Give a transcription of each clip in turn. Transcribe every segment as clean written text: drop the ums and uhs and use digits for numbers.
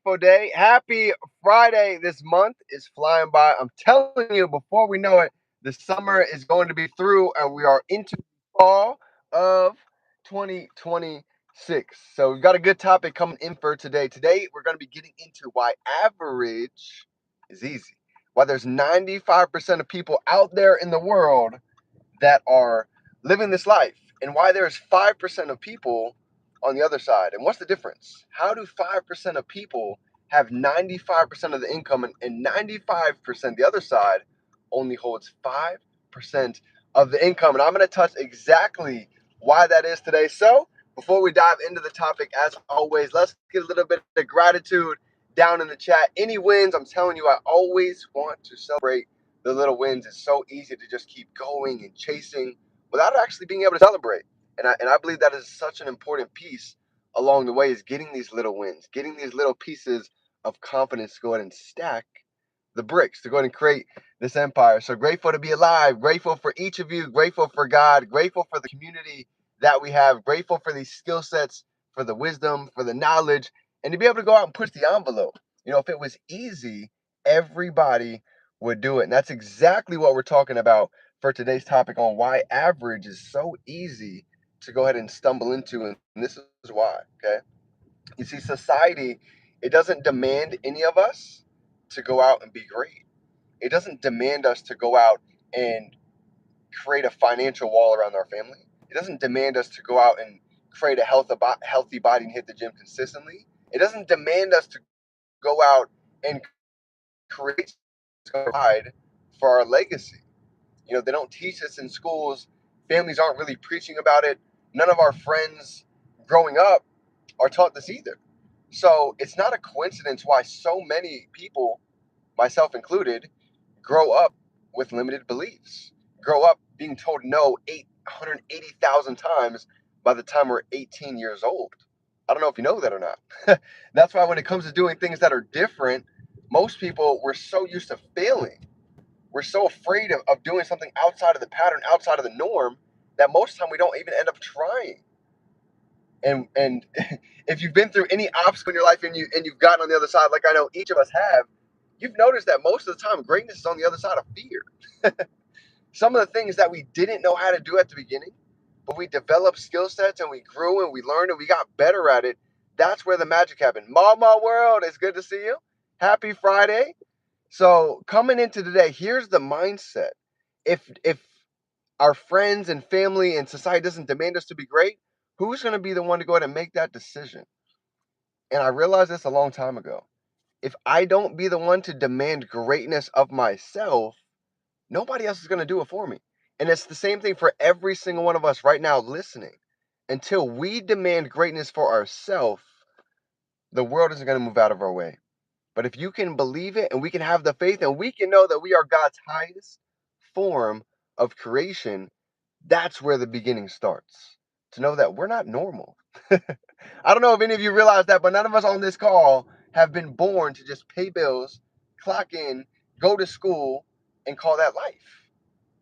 beautiful day. Happy Friday. This month is flying by. I'm telling you, before we know it, the summer is going to be through and we are into fall of 2026. So we've got a good topic coming in for today. Today, we're going to be getting into why average is easy. Why there's 95% of people out there in the world that are living this life, and why there's 5% of people on the other side. And what's the difference? How do 5% of people have 95% of the income, and 95% the other side only holds 5% of the income? And I'm going to touch exactly why that is today. So before we dive into the topic, as always, let's get a little bit of gratitude down in the chat. Any wins, I'm telling you, I always want to celebrate the little wins. It's so easy to just keep going and chasing without actually being able to celebrate. And I believe that is such an important piece along the way, is getting these little wins, getting these little pieces of confidence to go ahead and stack the bricks to go ahead and create this empire. So grateful to be alive, grateful for each of you, grateful for God, grateful for the community that we have, grateful for these skill sets, for the wisdom, for the knowledge, and to be able to go out and push the envelope. You know, if it was easy, everybody would do it. And that's exactly what we're talking about for today's topic on why average is so easy to go ahead and stumble into. And this is why, okay? You see, society, it doesn't demand any of us to go out and be great. It doesn't demand us to go out and create a financial wall around our family. It doesn't demand us to go out and create a healthy body and hit the gym consistently. It doesn't demand us to go out and create pride for our legacy. You know, they don't teach us in schools. Families aren't really preaching about it. None of our friends growing up are taught this either. So it's not a coincidence why so many people, myself included, grow up with limited beliefs, grow up being told no 880,000 times by the time we're 18 years old. I don't know if you know that or not. That's why when it comes to doing things that are different, most people, we're so used to failing. We're so afraid of doing something outside of the pattern, outside of the norm, that most of the time we don't even end up trying. And if you've been through any obstacle in your life and you've gotten on the other side, like I know each of us have, you've noticed that most of the time greatness is on the other side of fear. Some of the things that we didn't know how to do at the beginning, but we developed skill sets and we grew and we learned and we got better at it. That's where the magic happened. Mama World, it's good to see you. Happy Friday. So coming into today, here's the mindset. If our friends and family and society doesn't demand us to be great, who's going to be the one to go ahead and make that decision? And I realized this a long time ago. If I don't be the one to demand greatness of myself, nobody else is going to do it for me. And it's the same thing for every single one of us right now listening. Until we demand greatness for ourselves, the world isn't going to move out of our way. But if you can believe it and we can have the faith and we can know that we are God's highest form of creation, that's where the beginning starts. To know that we're not normal. I don't know if any of you realize that, but none of us on this call have been born to just pay bills, clock in, go to school, and call that life.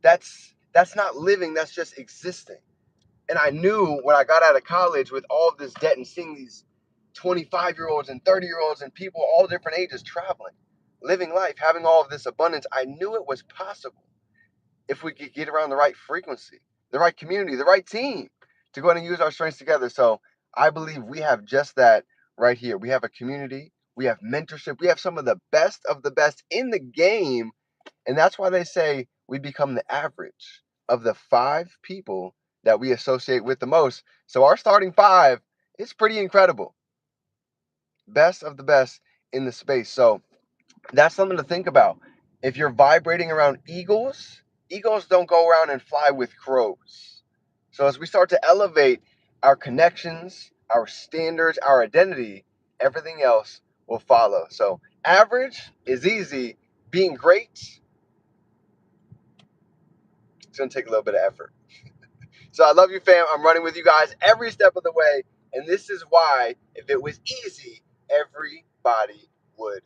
That's not living, that's just existing. And I knew when I got out of college with all of this debt and seeing these 25-year-olds and 30-year-olds and people all different ages traveling, living life, having all of this abundance, I knew it was possible if we could get around the right frequency, the right community, the right team to go ahead and use our strengths together. So I believe we have just that right here. We have a community, we have mentorship, we have some of the best in the game. And that's why they say we become the average of the 5 people that we associate with the most. So our starting 5 is pretty incredible. Best of the best in the space. So that's something to think about. If you're vibrating around eagles, eagles don't go around and fly with crows. So as we start to elevate our connections, our standards, our identity, everything else will follow. So average is easy. Being great, it's going to take a little bit of effort. So I love you, fam. I'm running with you guys every step of the way. And this is why, if it was easy, everybody would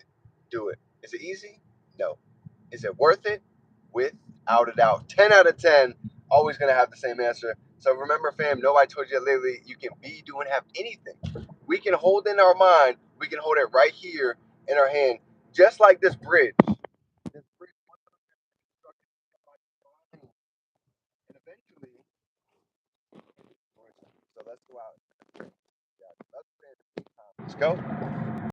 do it. Is it easy? No. Is it worth it? Without a doubt. 10 out of 10, always going to have the same answer. So remember, fam, nobody told you lately you can be, do, and have anything. We can hold in our mind We can hold it right here in our hand, just like this bridge. This bridge was constructed by divine, and eventually, so let's go out. Yeah, let's go.